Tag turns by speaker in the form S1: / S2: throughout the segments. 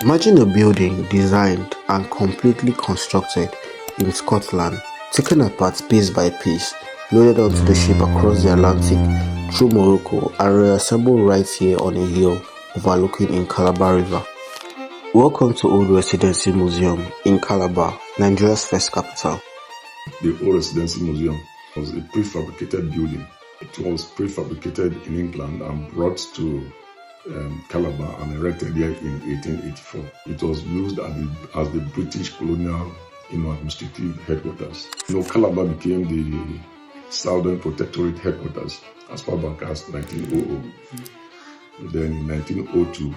S1: Imagine a building designed and completely constructed in Scotland, taken apart piece by piece, loaded onto the ship across the Atlantic, through Morocco, and reassembled right here on a hill overlooking in Calabar River. Welcome to Old Residency Museum in Calabar, Nigeria's first capital.
S2: The Old Residency Museum was a prefabricated building. It was prefabricated in England and brought to Calabar and erected here in 1884. It was used as the British colonial administrative headquarters. Calabar became the Southern Protectorate headquarters as far back as 1900. Then in 1902,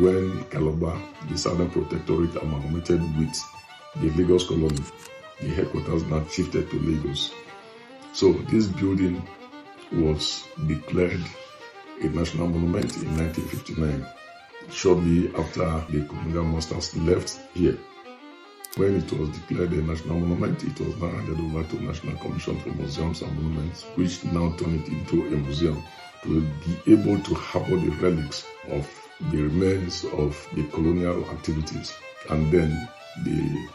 S2: when Calabar, the Southern Protectorate, amalgamated with the Lagos colony, the headquarters now shifted to Lagos. So this building was declared a national monument in 1959, shortly after the colonial masters left here. When it was declared a national monument, it was now handed over to National Commission for Museums and Monuments, which now turned it into a museum to be able to harbor the relics of the remains of the colonial activities and then the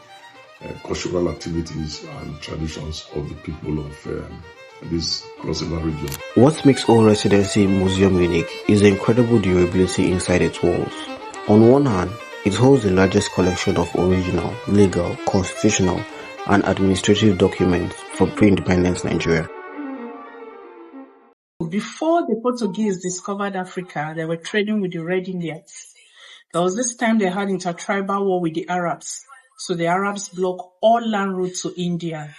S2: cultural activities and traditions of the people of this crossover region.
S1: What makes Old Residency Museum unique is the incredible durability inside its walls. On one hand, it holds the largest collection of original, legal, constitutional, and administrative documents from pre-independence Nigeria.
S3: Before the Portuguese discovered Africa, they were trading with the Red Indians. There was this time they had intertribal war with the Arabs. So the Arabs blocked all land routes to India.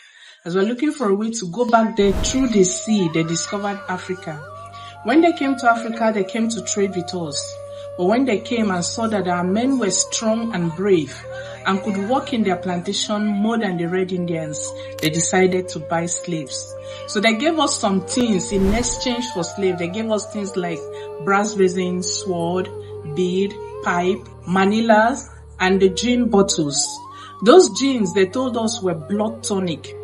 S3: As we're looking for a way to go back there through the sea, they discovered Africa. When they came to Africa, they came to trade with us. But when they came and saw that our men were strong and brave and could work in their plantation more than the Red Indians, they decided to buy slaves. So they gave us some things in exchange for slaves. They gave us things like brass basin, sword, bead, pipe, manillas, and the gin bottles. Those gins, they told us, were blood tonic.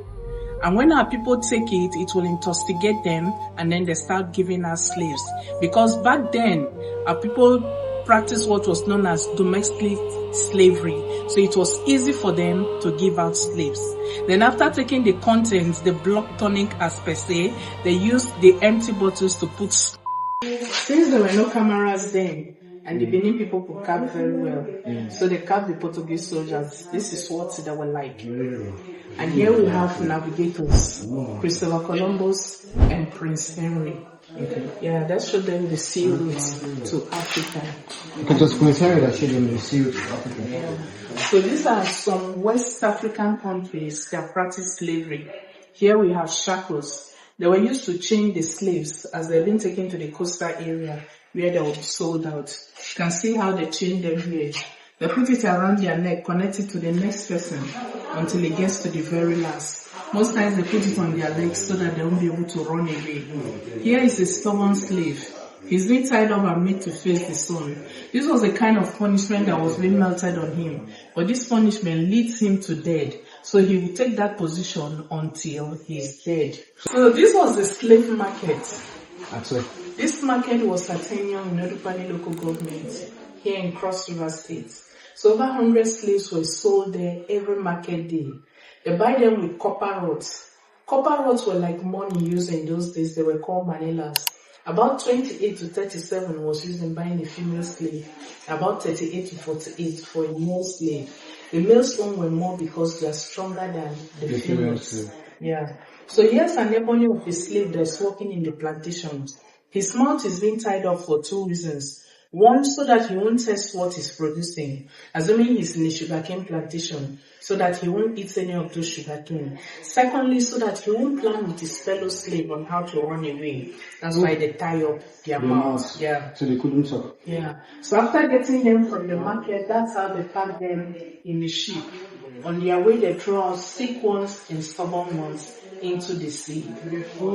S3: And when our people take it, it will intoxicate them, and then they start giving us slaves. Because back then, our people practiced what was known as domestic slavery. So it was easy for them to give out slaves. Then after taking the contents, the blood tonic as per se, they used the empty bottles to put. Since there were no cameras then, and the Benin people could carve very well. So they carved the Portuguese soldiers. This is what they were like. And here we have navigators, Christopher Columbus and Prince Henry. Yeah, that showed them the sea route to Africa.
S4: It was Prince Henry that showed them the sea route to Africa.
S3: Yeah. So these are some West African countries that practice slavery. Here we have shackles. They were used to chain the slaves as they've been taken to the coastal area where they were sold out. You can see how they chain them here. They put it around their neck, connect it to the next person until it gets to the very last. Most times they put it on their legs so that they won't be able to run away. Here is a stubborn slave. He's been tied up and made to face the sun. This was the kind of punishment that was being melted on him. But this punishment leads him to death. So he will take that position until he's dead. So this was the slave market. This market was at Atenium in Odupani local government here in Cross River State. So over 100 slaves were sold there every market day. They buy them with copper rods. Copper rods were like money used in those days. They were called manillas. About 28 to 37 was used in buying a female slave. About 38 to 48 for a male slave. The males own were more because they are stronger than the females. Yeah. So here's an ebony of the slave that's working in the plantations. His mouth is being tied up for two reasons. One, so that he won't test what he's producing, assuming he's in a sugarcane plantation, so that he won't eat any of those sugarcane. Secondly, so that he won't plan with his fellow slave on how to run away. That's why they tie up their mouths. Yeah.
S4: So they couldn't talk.
S3: Yeah. So after getting them from the market, that's how they pack them in the ship. On their way, they throw out sick ones and stubborn ones into the sea.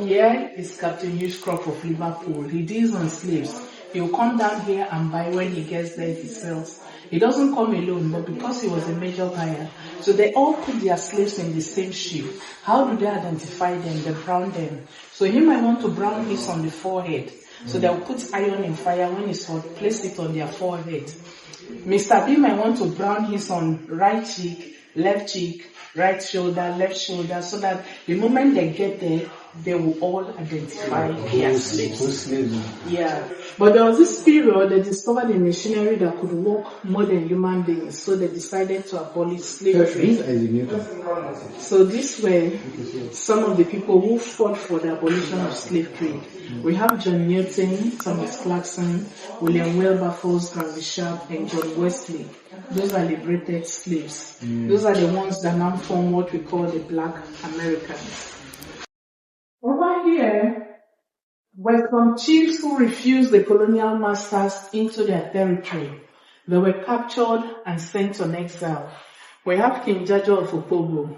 S3: Here is Captain Hughescroft of Liverpool. He deals on slaves. He'll come down here and buy. When he gets there, he sells. He doesn't come alone, but because he was a major buyer, so they all put their slaves in the same ship. How do they identify them? They brown them. So he might want to brown his on the forehead. So they'll put iron in fire when it's hot, place it on their forehead. Mr. B might want to brown his on right cheek, right shoulder, left shoulder, so that the moment they get there, they will all identify their slaves. Yeah. But there was this period they discovered a machinery that could work more than human beings, so they decided to abolish slavery. So these were some of the people who fought for the abolition of slave trade. We have John Newton, Thomas Clarkson, William Wilberforce, Henry Sharp, and John Wesley. Those are liberated slaves. Those are the ones that now form what we call the Black Americans. Over here were some chiefs who refused the colonial masters into their territory. They were captured and sent on exile. We have King Jaja of Opobo,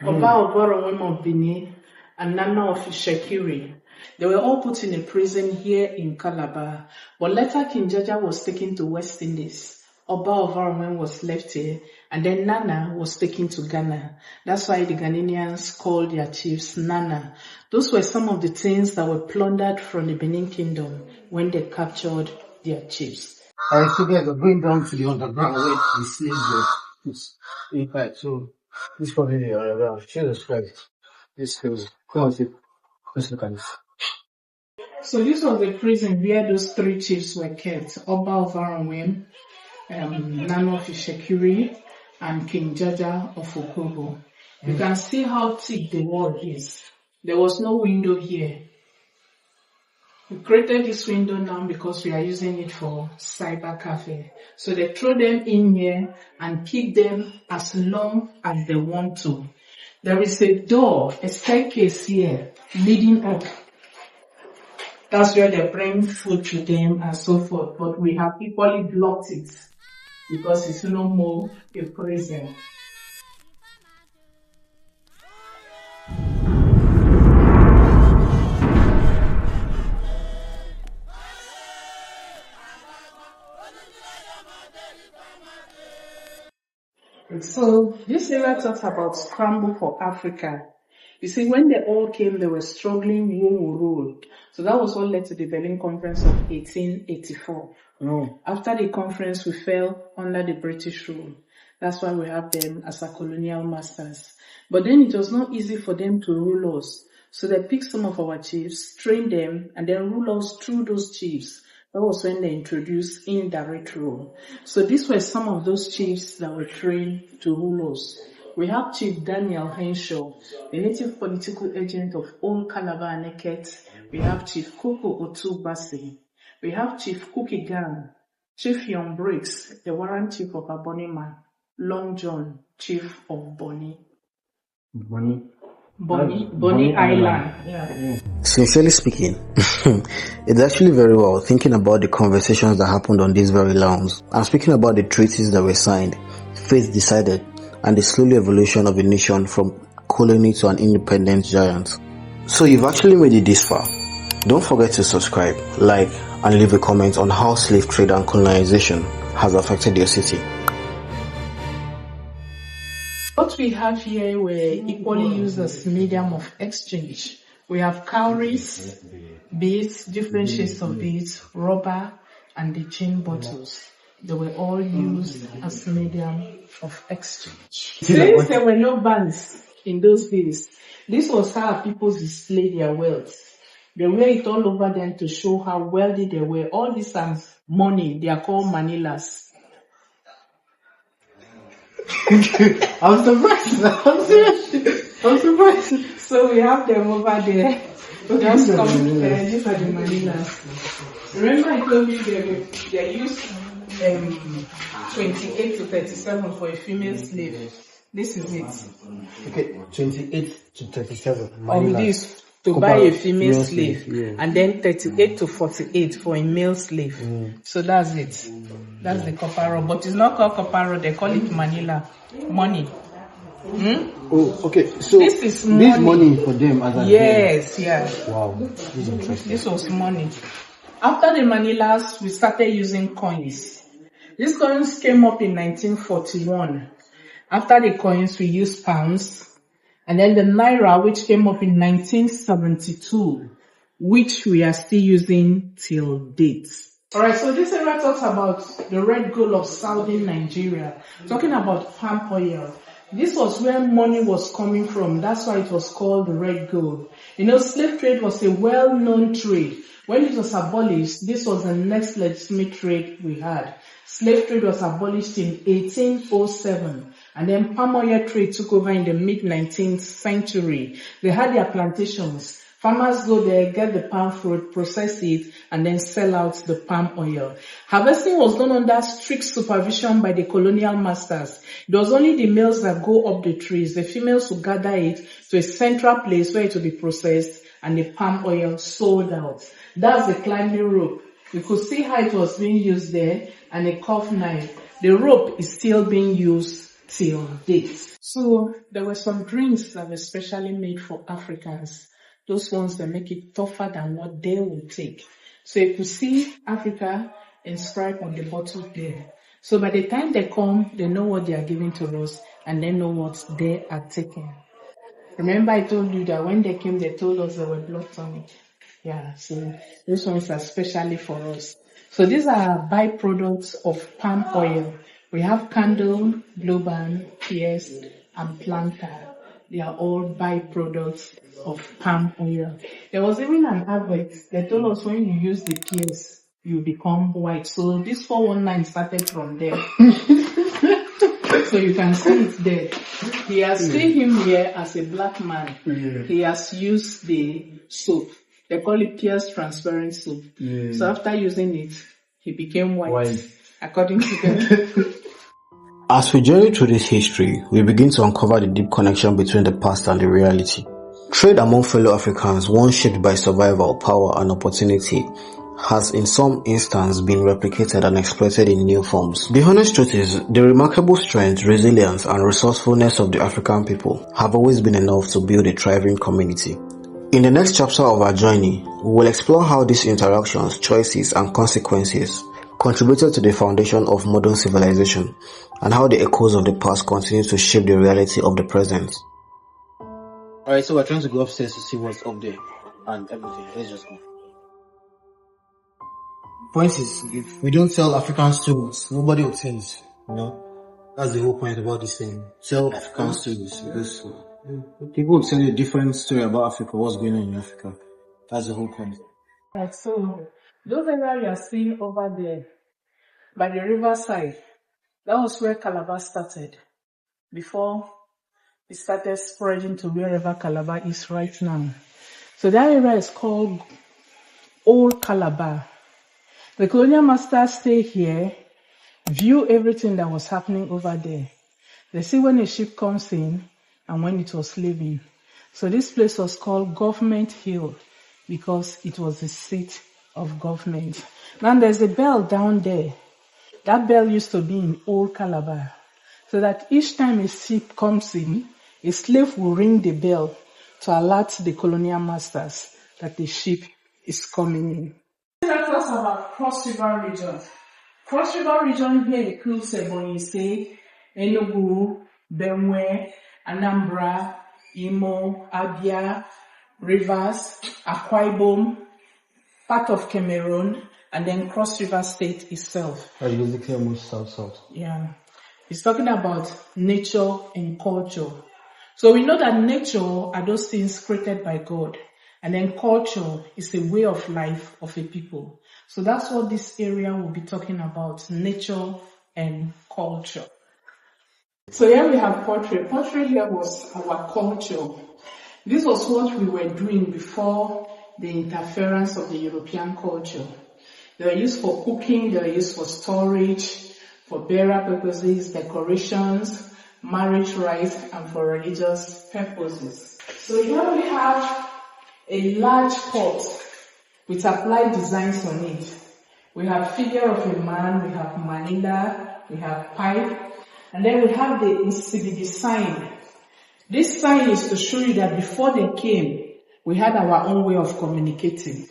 S3: Oba of Orowem of Benin, and Nana of Ishekiri. They were all put in a prison here in Calabar, but later King Jaja was taken to West Indies. Oba of Orowem was left here, and then Nana was taken to Ghana. That's why the Ghanaians called their chiefs Nana. Those were some of the things that were plundered from the Benin Kingdom when they captured their chiefs.
S4: Alright, so guys, we're going down to the underground where the slaves were put. So, this is probably the underground. Jesus Christ. This feels, come on, let's look at this.
S3: So this was the prison where those three chiefs were kept. Oba of Orowem, Nana of Ishekiri, and King Jaja of Opobo. You can see how thick the wall is. There was no window here. We created this window now because we are using it for cyber cafe. So they throw them in here and keep them as long as they want to. There is a door, a staircase here leading up. That's where they bring food to them and so forth. But we have equally blocked it because it's no more a prison. So this area talks about scramble for Africa. You see, when they all came, they were struggling who will rule. So that was what led to the Berlin Conference of 1884. After the conference, we fell under the British rule. That's why we have them as our colonial masters. But then it was not easy for them to rule us. So they picked some of our chiefs, trained them, and then rule us through those chiefs. That was when they introduced indirect rule. So these were some of those chiefs that were trained to rule us. We have Chief Daniel Henshaw, the native political agent of Old Calabar and Eket. We have Chief Koko Otubasi. We have Chief Cookie Gang, Chief Young Briggs, the warrant chief of Abonima, Long John, chief of Bonny Island. Yeah.
S1: Sincerely speaking, it's actually very well thinking about the conversations that happened on these very lawns. I'm speaking about the treaties that were signed, fates decided, and the slow evolution of a nation from colony to an independent giant. So you've actually made it this far. Don't forget to subscribe, like, and leave a comment on how slave trade and colonization has affected your city.
S3: What we have here were equally used as medium of exchange. We have cowries, beads, different shades of beads, rubber, and the chain bottles. They were all used as medium of exchange. Since there were no banks in those days, this was how people displayed their wealth. They wear it all over them to show how wealthy they were. All this money, they are called manillas.
S4: I'm surprised.
S3: So we have them over there. These are the manillas. Remember I told you they used 28 to 37 for a female slave. This is it.
S4: Okay, 28 to 37.
S3: Of this to buy a female slave, yeah. And then 38 to 48 for a male slave. So that's it. That's the copper, but it's not called copper. They call it Manila money.
S4: Oh, okay. So
S3: this is money.
S4: This money for them as a
S3: yes, yeah.
S4: Wow, this is interesting.
S3: This was money. After the Manillas, we started using coins. These coins came up in 1941. After the coins, we used pounds. And then the Naira, which came up in 1972, which we are still using till date. Alright, so this area talks about the red gold of southern Nigeria, talking about palm oil. This was where money was coming from. That's why it was called the red gold. You know, slave trade was a well-known trade. When it was abolished, this was the next legitimate trade we had. Slave trade was abolished in 1807, and then palm oil trade took over in the mid-19th century. They had their plantations. Farmers go there, get the palm fruit, process it, and then sell out the palm oil. Harvesting was done under strict supervision by the colonial masters. It was only the males that go up the trees. The females would gather it to a central place where it will be processed and the palm oil sold out. That's the climbing rope. You could see how it was being used there, and a curved knife. The rope is still being used till date. So there were some drinks that were specially made for Africans. Those ones that make it tougher than what they will take. So you could see Africa inscribed on the bottle there. So by the time they come, they know what they are giving to us, and they know what they are taking. Remember I told you that when they came, they told us they were blood tonic. Yeah, so these ones are specially for us. So these are byproducts of palm oil. We have candle, blue band, pears, and plantain. They are all byproducts of palm oil. There was even an advert that told us when you use the pears, you become white. So this 419 started from there. So you can see it there. He has seen him here as a black man. He has used the soap. They call it Pierce transparent soap. So after using it, he became white. According to them.
S1: As we journey through this history, we begin to uncover the deep connection between the past and the reality. Trade among fellow Africans, one shaped by survival, power, and opportunity, has in some instances been replicated and exploited in new forms. The honest truth is, the remarkable strength, resilience, and resourcefulness of the African people have always been enough to build a thriving community. In the next chapter of our journey, we will explore how these interactions, choices, and consequences contributed to the foundation of modern civilization, and how the echoes of the past continue to shape the reality of the present.
S4: Alright, so we're trying to go upstairs to see what's up there and everything. Let's just go. Point is, if we don't sell African stories, nobody will tell us, you know? That's the whole point about this thing. Sell African stories, because people will tell you a different story about Africa, what's going on in Africa. That's the whole point.
S3: Right, so those areas you are seeing over there by the riverside, that was where Calabar started before it started spreading to wherever Calabar is right now. So that area is called Old Calabar. The colonial masters stay here, view everything that was happening over there. They see when a ship comes in and when it was leaving. So this place was called Government Hill because it was the seat of government. Now there's a bell down there. That bell used to be in Old Calabar. So that each time a ship comes in, a slave will ring the bell to alert the colonial masters that the ship is coming in. Let's talk about Cross River region. Cross River region here includes Ebonyi, Enugu, Benue, Anambra, Imo, Abia, Rivers, Akwa Ibom, part of Cameroon, and then Cross River State itself.
S4: That's basically almost south.
S3: Yeah. It's talking about nature and culture. So we know that nature are those things created by God. And then culture is a way of life of a people. So that's what this area will be talking about, nature and culture. So here we have pottery. Pottery here was our culture. This was what we were doing before the interference of the European culture. They were used for cooking, they were used for storage, for burial purposes, decorations, marriage rites, and for religious purposes. So here we have a large pot with applied designs on it. We have figure of a man, we have manila, we have pipe, and then we have the CBD sign. This sign is to show you that before they came, we had our own way of communicating.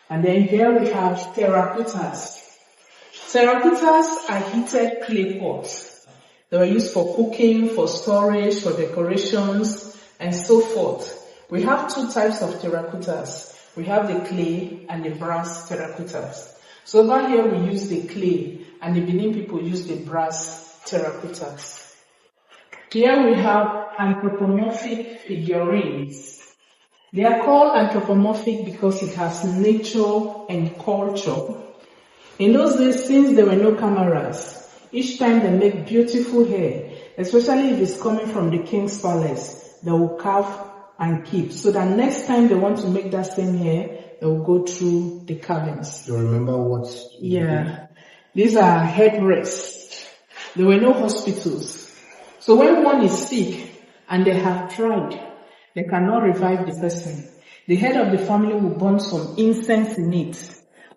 S3: And then here we have terracottas. Terracottas are heated clay pots. They were used for cooking, for storage, for decorations, and so forth. We have two types of terracottas. We have the clay and the brass terracottas. So over here we use the clay, and the Benin people use the brass terracottas. Here we have anthropomorphic figurines. They are called anthropomorphic because it has nature and culture. In those days, since there were no cameras, each time they make beautiful hair, especially if it's coming from the king's palace, they will carve and keep, so that next time they want to make that same hair, they will go through the carvings.
S4: You remember what?
S3: Yeah. These are headrests. There were no hospitals. So when one is sick and they have tried, they cannot revive the person. The head of the family will burn some incense in it,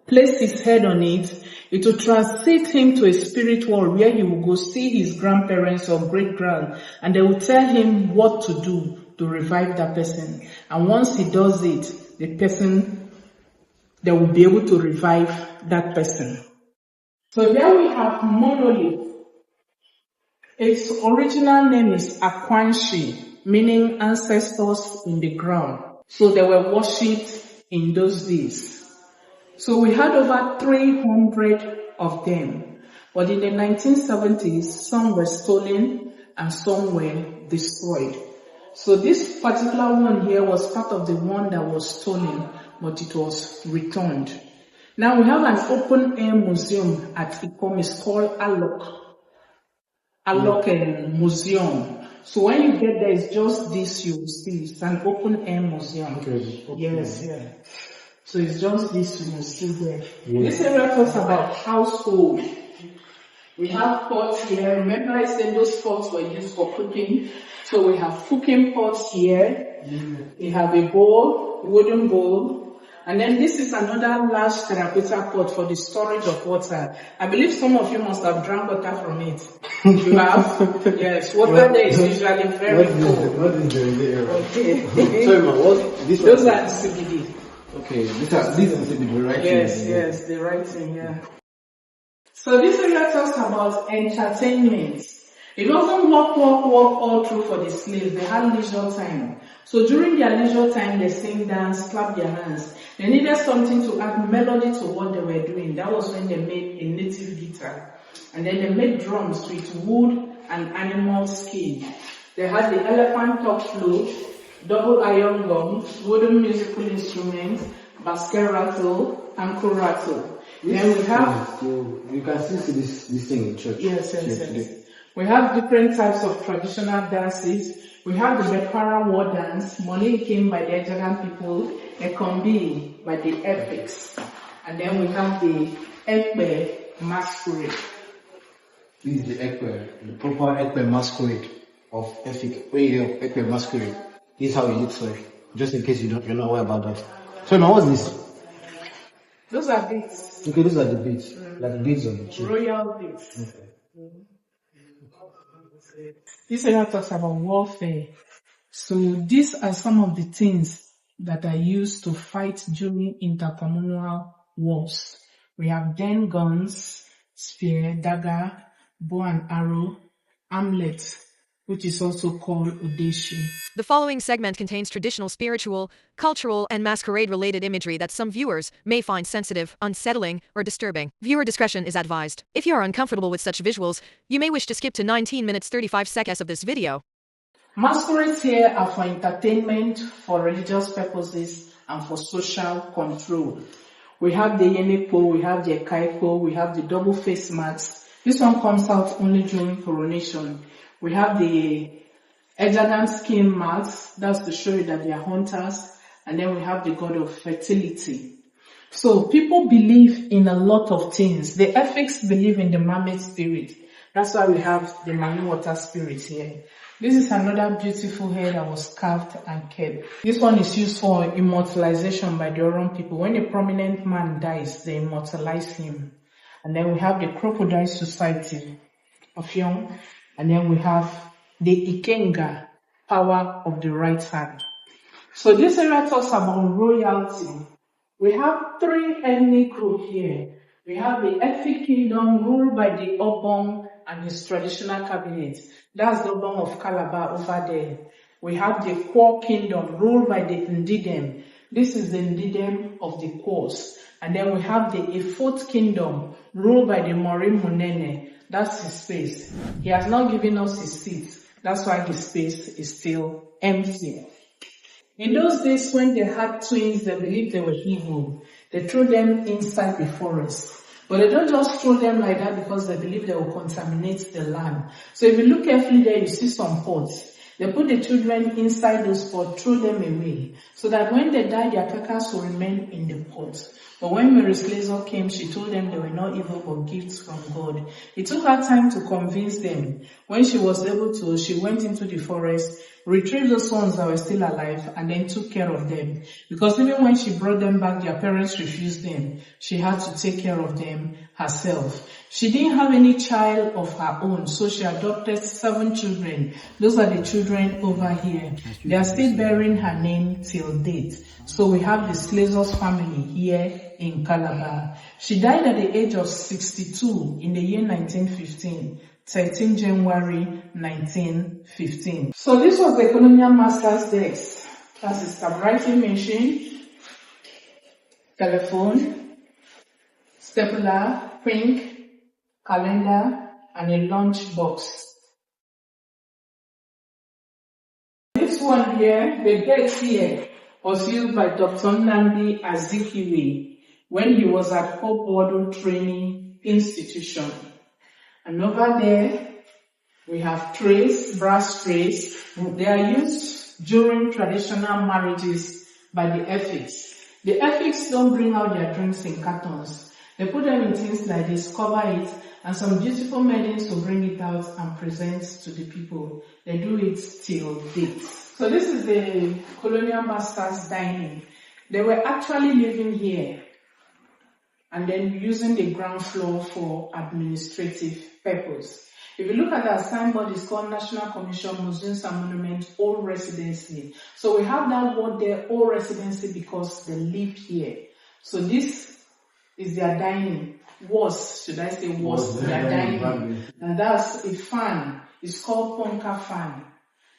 S3: place his head on it. It will transit him to a spirit world where he will go see his grandparents or great-grand, and they will tell him what to do to revive that person. And once he does it, they will be able to revive that person. So there we have monolith. Its original name is Akwanshi, meaning ancestors in the ground. So they were worshipped in those days. So we had over 300 of them. But in the 1970s, some were stolen and some were destroyed. So this particular one here was part of the one that was stolen, but it was returned. Now we have an open air museum at Ikom. It's called Alok Museum. So when you get there, it's just this you will see. It's an open air museum.
S4: Okay.
S3: Yes, yeah. So it's just this you will see there. Yeah. This area talks about household. We have pots here. Remember I said those pots were used for cooking. So we have cooking pots here. We have a bowl, wooden bowl. And then this is another large terracotta pot for the storage of water. I believe some of you must have drank water from it. You have? Yes. Water there is usually very cold.
S4: What is the area?
S3: Okay.
S4: Sorry, ma, what?
S3: Those are CBD.
S4: Okay, these are CBD, right?
S3: Yes, the writing, yeah. So this area talks about entertainment. It doesn't work all through for the slaves. They had leisure time. So during their leisure time, they sing, dance, clap their hands. They needed something to add melody to what they were doing. That was when they made a native guitar. And then they made drums with wood and animal skin. They had the elephant top flute, double iron gongs, wooden musical instruments, basket rattle, ankle rattle. Then we have...
S4: You can still see this thing in church.
S3: Yes. We have different types of traditional dances. We have the Bekwara war dance. Money came by the Ejagan people. Ekombi by the Epics. And then we have the Ekpe masquerade.
S4: This is the Ekpe, the proper Ekpe masquerade of Efik. When you hear Ekpe masquerade, this is how it looks like. Just in case you're not aware about that. So now what's this?
S3: Those are beads.
S4: Okay, those are the beads. Like the beads on the tree.
S3: Royal beads. Okay. This area talks about warfare. So these are some of the things that are used to fight during intercommunal wars. We have den guns, spear, dagger, bow and arrow, armlet, which is also called udeshi.
S5: The following segment contains traditional spiritual, cultural, and masquerade-related imagery that some viewers may find sensitive, unsettling, or disturbing. Viewer discretion is advised. If you are uncomfortable with such visuals, you may wish to skip to 19 minutes 35 seconds of this video.
S3: Masquerades here are for entertainment, for religious purposes, and for social control. We have the Yenepo, we have the Ekaiko, we have the double face masks. This one comes out only during coronation. We have the Ejagan skin masks, that's to show you that they are hunters. And then we have the god of fertility. So people believe in a lot of things. The Efiks believe in the mermaid spirit. That's why we have the marine water spirit here. This is another beautiful hair that was carved and kept. This one is used for immortalization by the Oron people. When a prominent man dies, they immortalize him. And then we have the Crocodile Society of Young. And then we have the Ikenga, power of the right hand. So this area talks about royalty. We have three ethnic groups here. We have the Efik kingdom ruled by the Obong and his traditional cabinet. That's the Obong of Calabar over there. We have the Kwa kingdom ruled by the Ndidem. This is the Ndidem of the Kwas. And then we have a fourth kingdom ruled by the Morin Munene. That's his space. He has not given us his seat. That's why his space is still empty. In those days when they had twins, they believed they were evil. They threw them inside the forest. But they don't just throw them like that because they believe they will contaminate the land. So if you look carefully there, you see some pots. They put the children inside those pots, throw them away, so that when they die, their carcass will remain in the pot. But when Mary Slessor came, she told them they were not evil but gifts from God. It took her time to convince them. When she was able to, she went into the forest, retrieved those ones that were still alive, and then took care of them. Because even when she brought them back, their parents refused them. She had to take care of them herself. She didn't have any child of her own, so she adopted 7 children. Those are the children over here. They are still bearing her name till date. So we have the Slessor's family here in Calabar. She died at the age of 62 in the year 1915. 13 January 1915. So this was the colonial master's desk. That's his typewriting machine, telephone, stapler, ink, calendar, and a lunch box. This one here, the desk here, was used by Dr. Nnamdi Azikiwe when he was at Hope Wardle Training Institution. And over there, we have trays, brass trays. They are used during traditional marriages by the Effiks. The Effiks don't bring out their drinks in cartons. They put them in things like this, cover it, and some beautiful maidens will bring it out and present to the people. They do it till date. So this is the colonial masters' dining. They were actually living here and then using the ground floor for administrative purpose. If you look at our signboard, it's called National Commission Museums and Monuments Old Residency. So we have that word there, Old Residency, because they lived here. So this is their dining. Their dining. And that's a fan. It's called Ponka fan.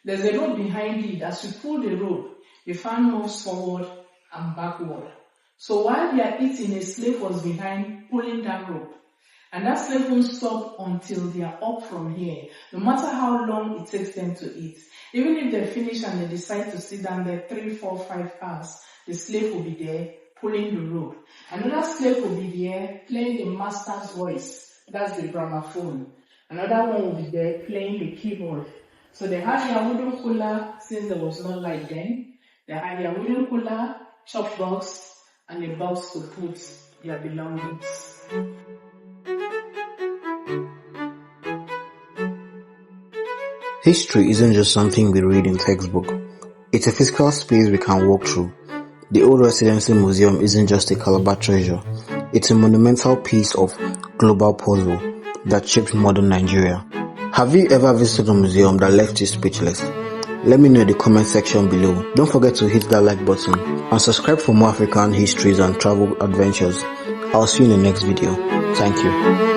S3: There's a rope behind it. As you pull the rope, the fan moves forward and backward. So while they are eating, a slave was behind pulling that rope. And that slave won't stop until they are up from here, no matter how long it takes them to eat. Even if they finish and they decide to sit down there 3, 4, 5 hours, the slave will be there pulling the rope. Another slave will be there playing the master's voice. That's the gramophone. Another one will be there playing the keyboard. So they had their wooden cooler, since there was no light then. They had their wooden cooler, chop box, and a box to put their belongings.
S1: History isn't just something we read in textbook. It's a physical space we can walk through. The Old Residency Museum isn't just a Calabar treasure. It's a monumental piece of global puzzle that shaped modern Nigeria. Have you ever visited a museum that left you speechless? Let me know in the comment section below. Don't forget to hit that like button and subscribe for more African histories and travel adventures. I'll see you in the next video. Thank you.